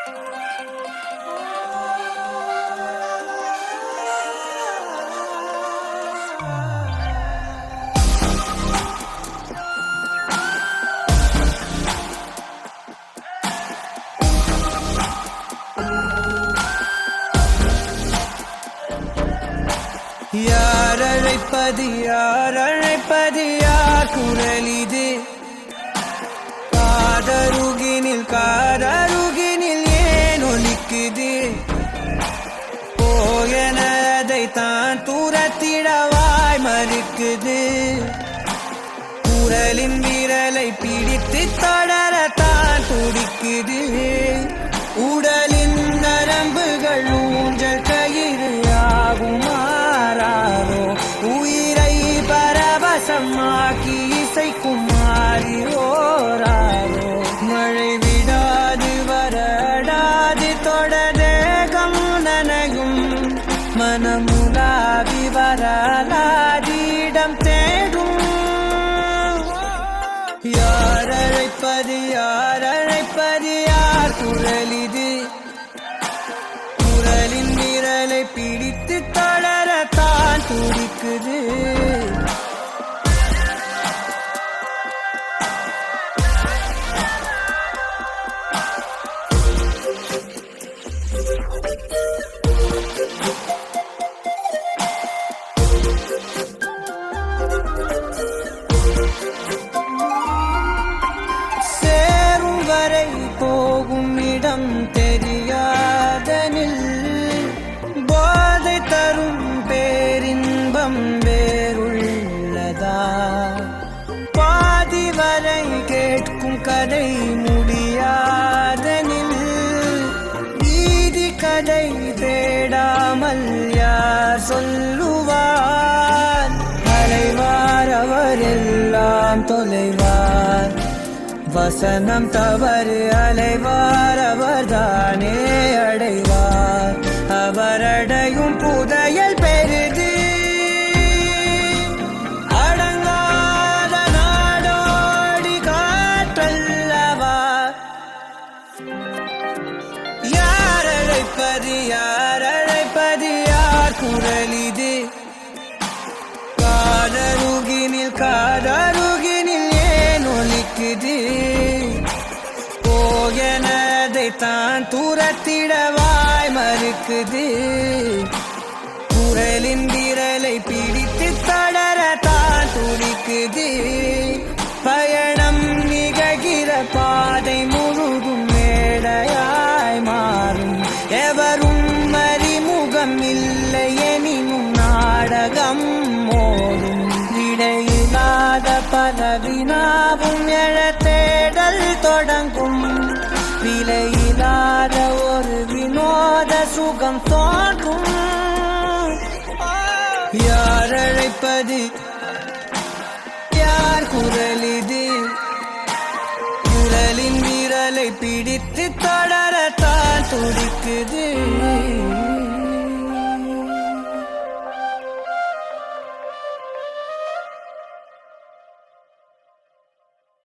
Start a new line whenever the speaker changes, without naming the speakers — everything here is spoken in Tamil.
யார் அழைப்பது யார் அழைப்பது யார் குரல் இது? காதருகினில் ஏன் ஒலிக்குது? போயனதை தான் தூரத்திடவாய் மறுக்குது. குரலின் விரலை பிடித்து தொடரத்தான் துடிக்குது. உடலின் நரம்புகள் ஊஞ்சல் கயிறு ஆகுமாறாரோ, உயிரை பரவசமாக்கி இசைக்கும் மாறியோராரோ. மழை விடாது வரடாது தொடரேகம் நனையும், மனமுலாவி வரலாதிடம் தேடும். யார் அழைப்பது யார் அழைப்பது யார் குரல் இது? குரலின் விரலை பிடித்து தளரத்தான் துடிக்குது. சேரும் வரை போகும் இடம் தெரியாதனில், போதை தரும் பேரின்பம் வேறுள்ளதா? பாதி வரை கேட்கும் கதை முடியாதனில், வீதி கதை தேடாமல் யார் சொல்லுவார்? அலைவார் அவர் எல்லாம் தொலைவார், வசனம் தவறு அலைவார் அவர்தானே அடைவார். அவரடையும் புதையல் பெரிது, அடங்காத நாடோடி காற்றல்லவா. யார் அழைப்பது யார் அழைப்பது யார் குரல் இது? காதருகினில் ஏன் ஒலிக்குது? போயனதை தான் தூரத்திடவாய் மறுக்குது. குரலின் விரலை பிடித்து தளரத்தான் துடிக்குது. பயணம் நிகழ்கிற பாதை முழுதும் மேடையாய் மாறும். எவரும் அறிமுகம் இல்லை எனினும் நாடகம் மோதும். இடையில்லாத பலவினாவும் எழ தேடல் தொடங்கும். விலையில்லாத ஒரு வினோத சுகம் தோன்றும். யார் அழைப்பது யார் குரல் இது? குரலின் விரலை பிடித்து தொடரத்தான் துடி